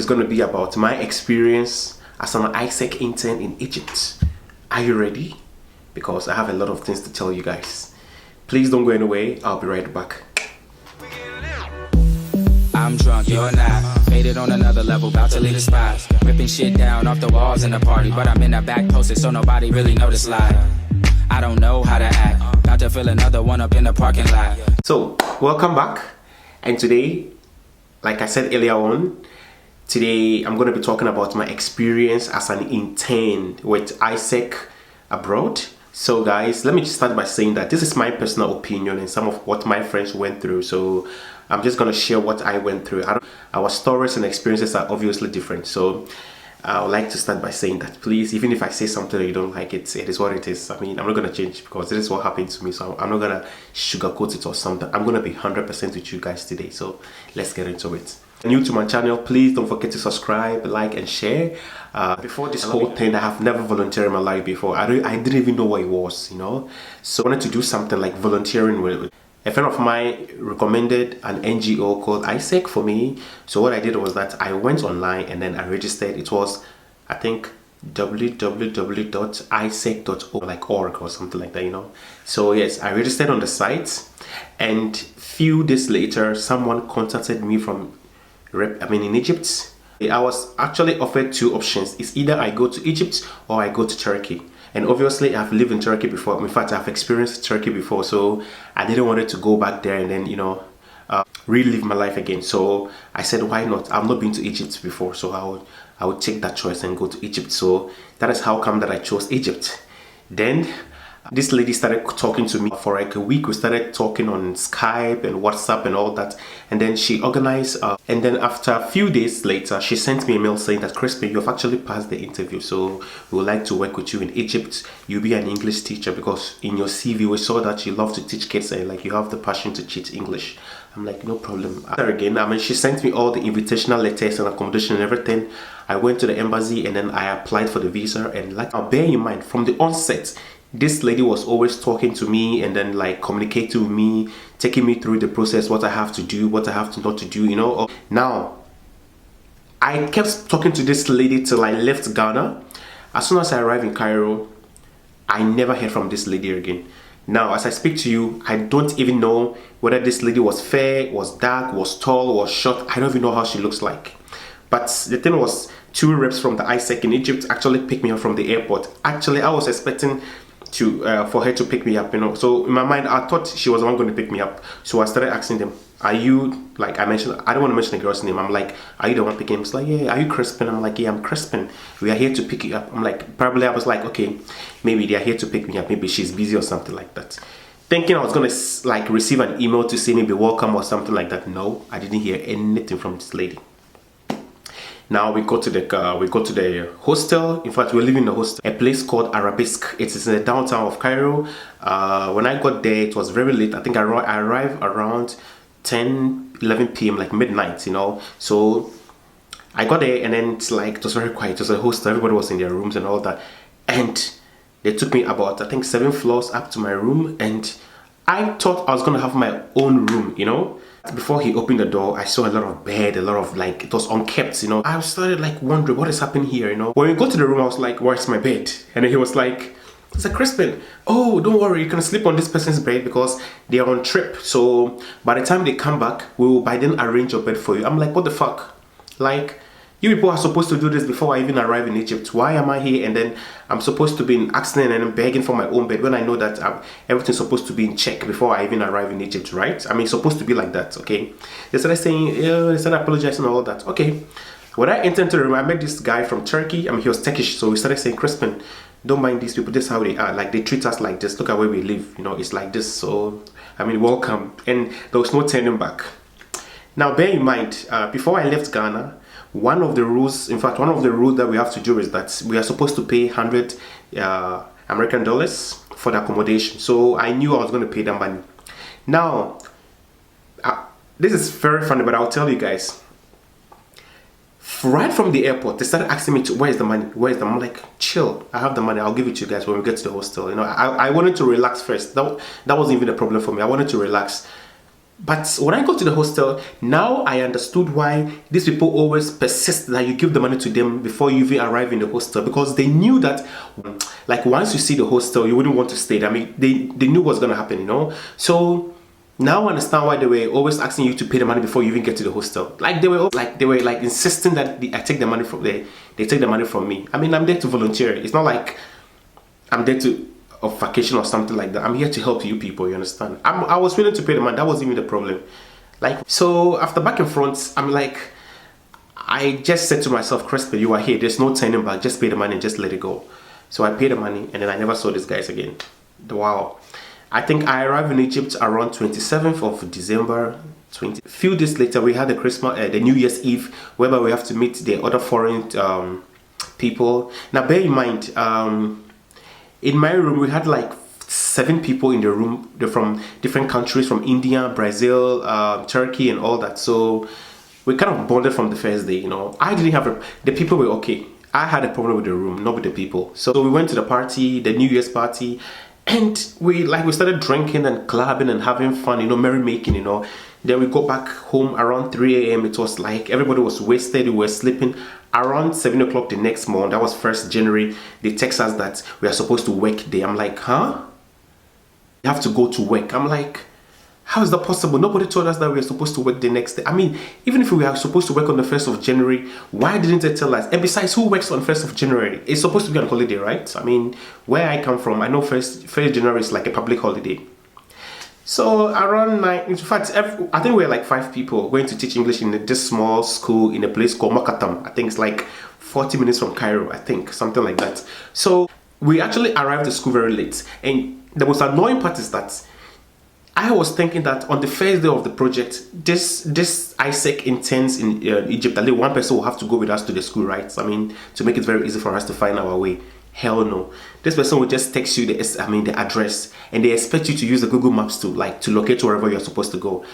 It's going to be about my experience as an Aiesec intern in Egypt. Are you ready? Because I have a lot of things to tell you guys. Please don't go anywhere. I'll be right back. I'm drunk, you're not. Faded on another level, about to leave the spot. Ripping shit down off the walls in the party, but I'm in the back posted, so nobody really noticed live. I don't know how to act. About to fill another one up in the parking lot. So, welcome back. And today, like I said earlier on, today I'm going to be talking about my experience as an intern with Aiesec abroad. So guys, let me just start by saying that this is my personal opinion and some of what my friends went through. So I'm just going to share what I went through. Our stories and experiences are obviously different. So I would like to start by saying that, please, even if I say something that you don't like, it is what it is. I mean, I'm not going to change because this is what happened to me. So I'm not going to sugarcoat it or something. I'm going to be 100% with you guys today. So let's get into it. New to my channel, please don't forget to subscribe, like and share. Before this whole thing, I have never volunteered in my life before. I didn't even know what it was, you know. So I wanted to do something like volunteering with a friend of mine recommended an NGO called Aiesec for me. So what I did was that I went online and then I registered. It was, I think, www.aiesec.org, like org or something like that, you know. So yes, I registered on the site, and few days later, someone contacted me from in Egypt. I was actually offered two options. It's either I go to Egypt or I go to Turkey. And obviously I've lived in Turkey before. In fact, I've experienced Turkey before, so I didn't want to go back there and then, you know, relive my life again. So I said, why not? I've not been to Egypt before, so I would take that choice and go to Egypt. So that is how come that I chose Egypt. Then this lady started talking to me for like a week. We started talking on Skype and WhatsApp and all that. And then she organized, and then after a few days later, she sent me a mail saying that, Crispin, you've actually passed the interview. So we would like to work with you in Egypt. You'll be an English teacher because in your CV, we saw that you love to teach kids and like you have the passion to teach English. I'm like, no problem. Again, she sent me all the invitational letters and accommodation and everything. I went to the embassy and then I applied for the visa. And like, now bear in mind, from the onset, this lady was always talking to me and then like communicating with me, taking me through the process, what I have to do, what I have to not to do, you know. Now, I kept talking to this lady till I left Ghana. As soon as I arrived in Cairo, I never heard from this lady again. Now, as I speak to you, I don't even know whether this lady was fair, was dark, was tall, was short. I don't even know how she looks like. But the thing was, two reps from the Aiesec in Egypt actually picked me up from the airport. Actually, I was expecting for her to pick me up, you know. So in my mind, I thought she was the one going to pick me up. So I started asking them, are you, like I mentioned, I don't want to mention the girl's name. I'm like, are you the one picking him? It's like, yeah, are you Crispin? I'm like, yeah, I'm Crispin. We are here to pick you up. I'm like, probably I was like, okay, maybe they are here to pick me up. Maybe she's busy or something like that. Thinking I was going to like receive an email to say maybe welcome or something like that. No, I didn't hear anything from this lady. Now we go to the hostel. In fact, we're living in a hostel, a place called Aieswc. It is in the downtown of Cairo. When I got there, it was very late. I think I arrived around 10-11 p.m. like midnight, you know. So I got there and then it's like, it was very quiet. It was a hostel. Everybody was in their rooms and all that. And they took me about, I think, 7 floors up to my room. And I thought I was going to have my own room, you know. Before he opened the door, I saw a lot of bed, a lot of like, it was unkept, you know. I started like wondering what is happening here, you know. When we got to the room, I was like, where's my bed? And then he was like, it's a Crispin. Oh, don't worry, you can sleep on this person's bed because they are on trip. So by the time they come back, we will by then arrange your bed for you. I'm like, what the fuck? Like, you people are supposed to do this before I even arrive in Egypt. Why am I here? And then I'm supposed to be in accident and begging for my own bed when I know that everything's supposed to be in check before I even arrive in Egypt, right? I mean, it's supposed to be like that, okay? They started saying, yeah, they started apologizing and all that. Okay. When I entered into the room, I met this guy from Turkey. I mean, he was Turkish, so we started saying, Crispin, don't mind these people. This is how they are. Like, they treat us like this. Look at where we live. You know, it's like this. So, I mean, welcome. And there was no turning back. Now, bear in mind, before I left Ghana, one of the rules that we have to do is that we are supposed to pay 100 American dollars for the accommodation. So I knew I was going to pay that money. Now, this is very funny, but I'll tell you guys. Right from the airport, they started asking me, where's the money? Where's the money? I'm like, chill, I have the money. I'll give it to you guys when we get to the hostel. You know, I wanted to relax first. That wasn't even a problem for me. I wanted to relax. But when I got to the hostel, now I understood why these people always persist that you give the money to them before you even arrive in the hostel, because they knew that, like, once you see the hostel, you wouldn't want to stay there. I mean, they knew what's going to happen, you know. So now I understand why they were always asking you to pay the money before you even get to the hostel. Like they were insisting that I take the money from they take the money from me. I mean, I'm there to volunteer. It's not like I'm there to of vacation or something like that. I'm here to help you people, you understand? I was willing to pay the money. That wasn't even the problem. Like, so after back and front, I'm like, I just said to myself, Crespo, you are here. There's no turning back. Just pay the money and just let it go. So I paid the money and then I never saw these guys again. Wow. I think I arrived in Egypt around 27th of December. A few days later, we had the the New Year's Eve, whereby we have to meet the other foreign people. Now, bear in mind, in my room, we had like 7 people in the room. They're from different countries, from India, Brazil, Turkey, and all that. So we kind of bonded from the first day, you know. I didn't have the people were okay. I had a problem with the room, not with the people. So we went to the party, the New Year's party, and we started drinking and clubbing and having fun, you know, merrymaking, you know. Then we go back home around 3 a.m. It was like everybody was wasted. We were sleeping. Around 7 o'clock the next morning, that was 1st January, they text us that we are supposed to work there. I'm like, huh? You have to go to work. I'm like, how is that possible? Nobody told us that we are supposed to work the next day. I mean, even if we are supposed to work on the 1st of January, why didn't they tell us? And besides, who works on 1st of January? It's supposed to be on holiday, right? I mean, where I come from, I know 1st January is like a public holiday. So around 9, in fact, I think we're like 5 people going to teach English in this small school in a place called Mokatam. I think it's like 40 minutes from Cairo, I think, something like that. So we actually arrived at school very late. And the most annoying part is that I was thinking that on the first day of the project, this Aiesec interns in Egypt, that one person will have to go with us to the school, right? I mean, to make it very easy for us to find our way. Hell no. This person will just text you the address, and they expect you to use the Google Maps to locate wherever you're supposed to go.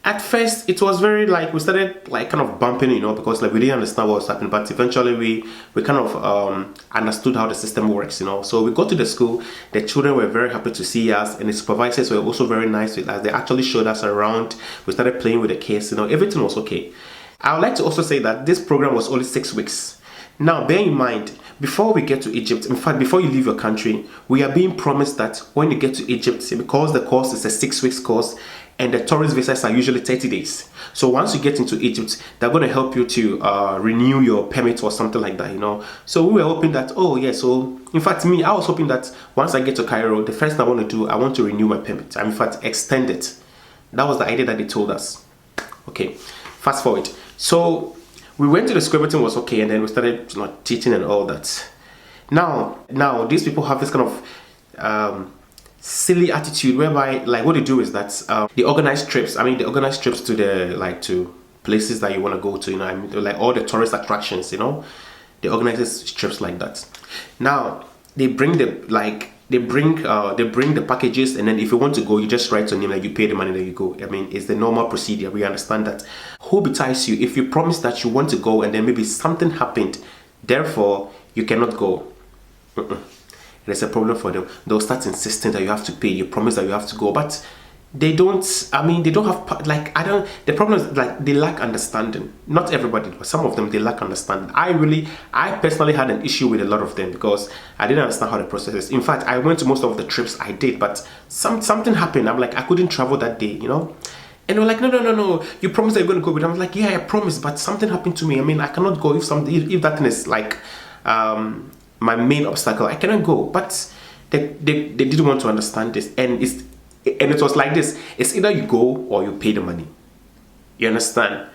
At first, it was very we started kind of bumping, you know, because we didn't understand what was happening. But eventually, we kind of understood how the system works, you know. So we got to the school. The children were very happy to see us, and the supervisors were also very nice with us. They actually showed us around. We started playing with the kids, you know. Everything was okay. I would like to also say that this program was only 6 weeks. Now, bear in mind, before we get to Egypt, in fact, before you leave your country, we are being promised that when you get to Egypt, because the course is a 6 weeks course, and the tourist visas are usually 30 days. So once you get into Egypt, they're going to help you to renew your permit or something like that, you know. So we were hoping that, oh yeah, so in fact, I was hoping that once I get to Cairo, the first thing I want to do, I want to renew my permit. In fact, extend it. That was the idea that they told us. Okay, fast forward. So we went to the school, everything was okay, and then we started teaching and all that. Now these people have this kind of silly attitude whereby what they do is that they organize trips. I mean, they organize trips to the to places that you want to go to, you know. I mean, all the tourist attractions, you know. They organize trips like that. Now they bring they bring the packages, and then if you want to go, you just write your name, you pay the money, then you go. I mean, it's the normal procedure. We understand that. Who betides you if you promise that you want to go and then maybe something happened, therefore you cannot go? There's a problem for them. They'll start insisting that you have to pay. You promise that you have to go, but they don't. I mean, they don't have the problem is they lack understanding. Not everybody, but some of them, they lack understanding. I personally had an issue with a lot of them because I didn't understand how the process is. In fact, I went to most of the trips I did, but something happened. I'm like, I couldn't travel that day, you know. And they're like, no, you promised that you're going to go with them. I was like, yeah, I promised, but something happened to me. I mean, I cannot go if that thing is my main obstacle. I cannot go. But they didn't want to understand this, and it was like this. It's either you go or you pay the money. You understand?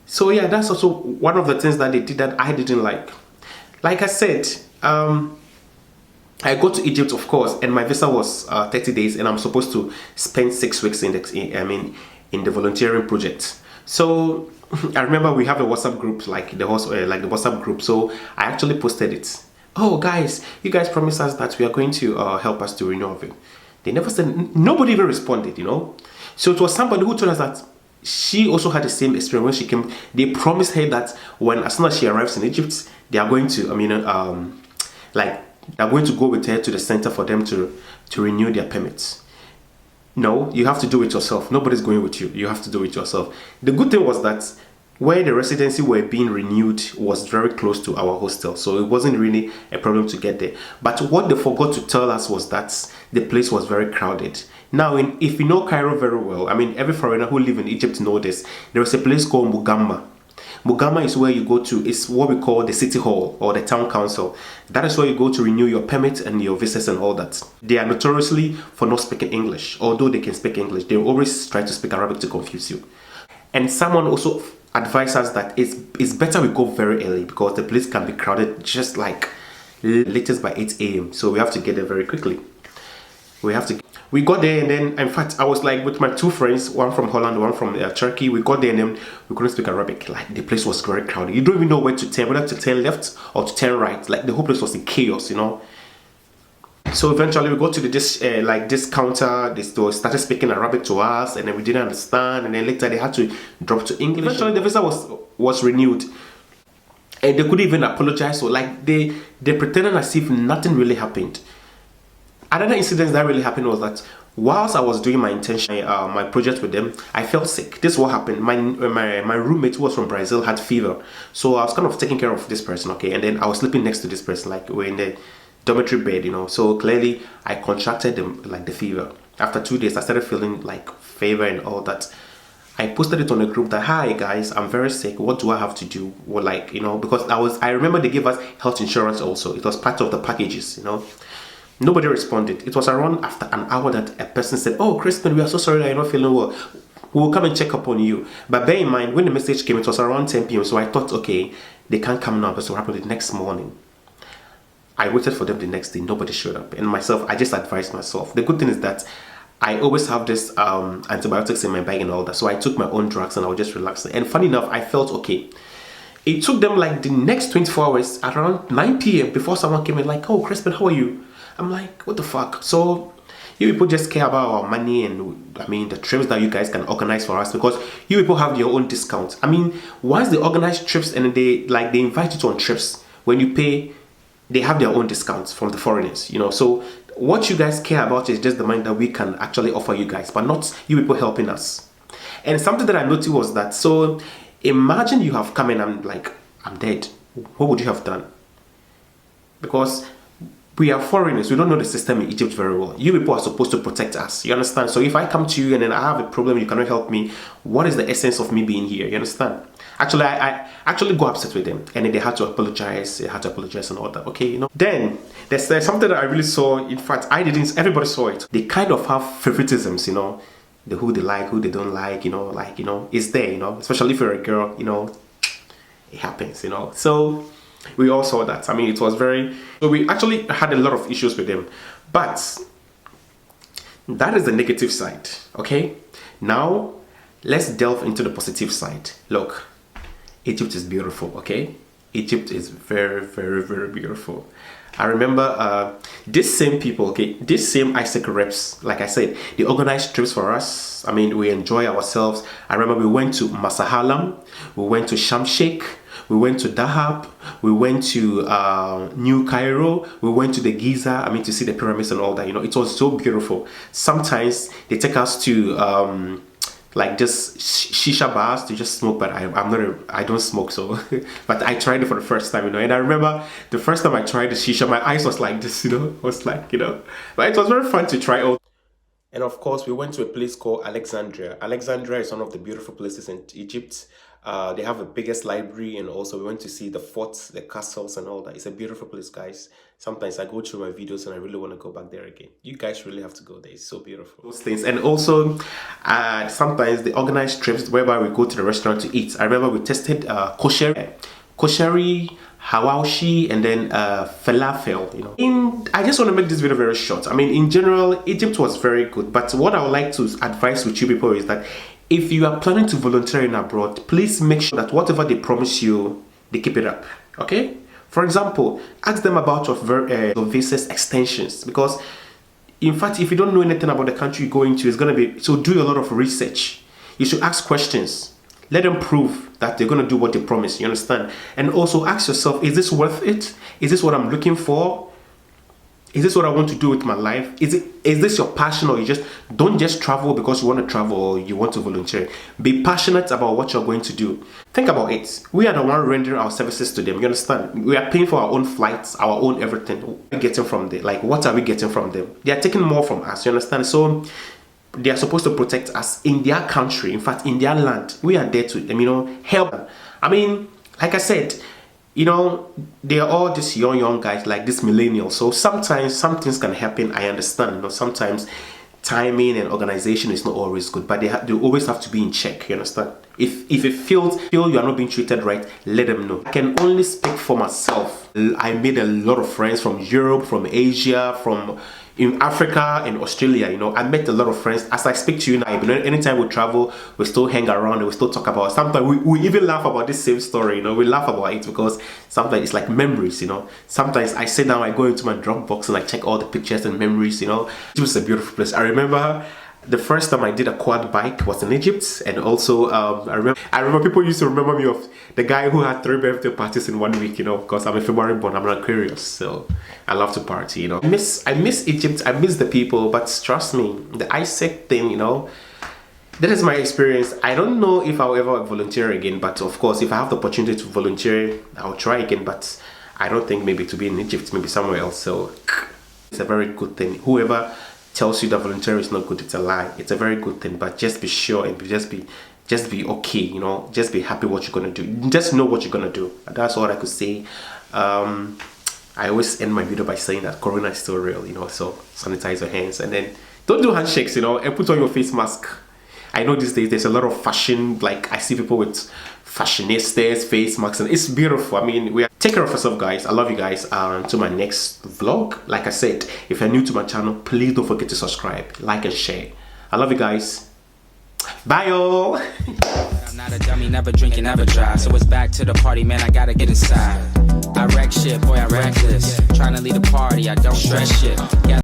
So yeah, that's also one of the things that they did that I didn't like. Like I said, I go to Egypt, of course, and my visa was 30 days, and I'm supposed to spend 6 weeks in the volunteering project. So I remember we have a WhatsApp group, the WhatsApp group. So I actually posted it. Oh guys, you guys promised us that we are going to help us to renew it. They never said. Nobody even responded, you know. So it was somebody who told us that she also had the same experience when she came. They promised her that as soon as she arrives in Egypt, they are going to they're going to go with her to the center for them to renew their permits. No, you have to do it yourself. Nobody's going with you. You have to do it yourself. The good thing was that where the residency were being renewed was very close to our hostel, so it wasn't really a problem to get there. But what they forgot to tell us was that the place was very crowded. Now, if you know Cairo very well, I mean, every foreigner who live in Egypt know this. There is a place called Mugamba. Mugama is where you go to, it's what we call the city hall or the town council. That is where you go to renew your permit and your visas and all that. They are notoriously for not speaking English. Although they can speak English, they always try to speak Arabic to confuse you. And someone also advised us that it's better we go very early because the place can be crowded just like latest by 8 a.m. So we have to get there very quickly. We got there, and then in fact I was like with my two friends, one from Holland, one from Turkey. We got there and then we couldn't speak Arabic. Like the place was very crowded. You don't even know where to turn, whether to turn left or to turn right. Like the whole place was in chaos, you know. So eventually we got to this counter. They started speaking Arabic to us, and then we didn't understand. And then later they had to drop to English. Eventually the visa was renewed, and they couldn't even apologize. So like they pretended as if nothing really happened. Another incident that really happened was that whilst I was doing my internship, my project with them, I felt sick. This is what happened. My roommate who was from Brazil had fever, so I was kind of taking care of this person, okay, and then I was sleeping next to this person, like we're in the dormitory bed, you know. So clearly I contracted the fever. After 2 days, I started feeling like fever and all that. I posted it on a group that, hi guys, I'm very sick. What do I have to do? Well, like, you know, because I remember they gave us health insurance also. It was part of the packages, you know. Nobody responded. It was around after an hour that a person said, oh, Crispin, we are so sorry that you're not feeling well. We'll come and check up on you. But bear in mind, when the message came, it was around 10 p.m. So I thought, okay, they can't come now, but so happened the next morning. I waited for them the next day. Nobody showed up. And myself, I just advised myself. The good thing is that I always have this antibiotics in my bag and all that. So I took my own drugs and I was just relaxing. And funny enough, I felt okay. It took them like the next 24 hours, around 9 p.m. before someone came in like, oh, Crispin, how are you? I'm like, what the fuck? So you people just care about our money and I mean the trips that you guys can organize for us because you people have your own discounts. I mean, once they organize trips and they invite you to on trips, when you pay, they have their own discounts from the foreigners, you know. So what you guys care about is just the money that we can actually offer you guys, but not you people helping us. And something that I noticed was that, so imagine you have come in and like, I'm dead. What would you have done? Because we are foreigners, we don't know the system in Egypt very well. You people are supposed to protect us, you understand? So if I come to you and then I have a problem, you cannot help me, what is the essence of me being here, you understand? Actually, I actually go upset with them and then they had to apologize and all that, okay, you know. Then there's something that I really saw, in fact, I didn't, everybody saw it. They kind of have favoritisms, you know, who they like, who they don't like, you know, like, you know, it's there, you know, especially if you're a girl, you know, it happens, you know. So we all saw that. I mean, it was very, so we actually had a lot of issues with them, but that is the negative side, okay? Now let's delve into the positive side. Look, Egypt is beautiful, okay? Egypt is very, very, very beautiful. I remember these same people, okay, these same Aiesec reps, like I said, they organized trips for us. I mean, we enjoy ourselves. I remember we went to Masahalam, we went to Shamshek, we went to Dahab, we went to New Cairo, we went to the Giza, I mean, to see the pyramids and all that, you know. It was so beautiful. Sometimes they take us to like just shisha bars to just smoke, but I don't smoke, so but I tried it for the first time, you know. And I remember the first time I tried the shisha, my eyes was like this, you know. It was like, you know, but it was very fun to try all. And of course we went to a place called Alexandria. Alexandria is one of the beautiful places in Egypt. They have the biggest library, and also we went to see the forts, the castles and all that. It's a beautiful place, guys. Sometimes I go through my videos and I really want to go back there again. You guys really have to go there. It's so beautiful. Those things. And also sometimes they organize trips whereby we go to the restaurant to eat. I remember we tested kosheri, hawashi, and then falafel, you know. I just want to make this video very short. I mean, in general, Egypt was very good, but what I would like to advise with you people is that if you are planning to volunteer in abroad, please make sure that whatever they promise you, they keep it up, okay? For example, ask them about your visa extensions, because in fact, if you don't know anything about the country you're going to, it's going to be, so do a lot of research. You should ask questions. Let them prove that they're going to do what they promise, you understand? And also ask yourself, is this worth it? Is this what I'm looking for? Is this what I want to do with my life? Is this your passion, or you just don't just travel because you want to travel or you want to volunteer? Be passionate about what you're going to do. Think about it. We are the one rendering our services to them. You understand? We are paying for our own flights, our own everything. What are we getting from them? Like, what are we getting from them? They are taking more from us. You understand? So they are supposed to protect us in their country. In fact, in their land. We are there to, help them. I mean, like I said, they are all these young guys, like this millennials. So sometimes some things can happen. I understand. Sometimes timing and organization is not always good, but they always have to be in check. You understand? If it feel you are not being treated right, let them know. I can only speak for myself. I made a lot of friends from Europe, from Asia, from in Africa and Australia. I met a lot of friends. As I speak to you now, anytime we travel, we still hang around and we still talk about. Sometimes we even laugh about this same story. We laugh about it because sometimes it's like memories. Sometimes I sit down, I go into my Dropbox and I check all the pictures and memories. It was a beautiful place. I remember the first time I did a quad bike was in Egypt, and also I remember people used to remember me of the guy who had 3 birthday parties in 1 week, because I'm a February born, I'm an Aquarius, so I love to party, I miss Egypt, I miss the people, but trust me, the Aiesec thing, that is my experience. I don't know if I'll ever volunteer again, but of course, if I have the opportunity to volunteer, I'll try again, but I don't think maybe to be in Egypt, maybe somewhere else, so it's a very good thing. Whoever tells you that volunteering is not good, it's a lie. It's a very good thing, but just be sure and just be okay, just be happy what you're gonna do. Just know what you're gonna do. That's all I could say. I always end my video by saying that Corona is still real, so sanitize your hands and then don't do handshakes, and put on your face mask. I know these days there's a lot of fashion, like I see people with fashionistas, face masks, and it's beautiful. I mean, take care of yourself, guys. I love you guys. To my next vlog, like I said, if you're new to my channel, please don't forget to subscribe, like and share. I love you guys. Bye y'all. I'm not a dummy, never drinking, never drive. So it's back to the party, man, I gotta get inside. I wreck shit, boy, I reckless. Trying to lead a party, I don't stress shit.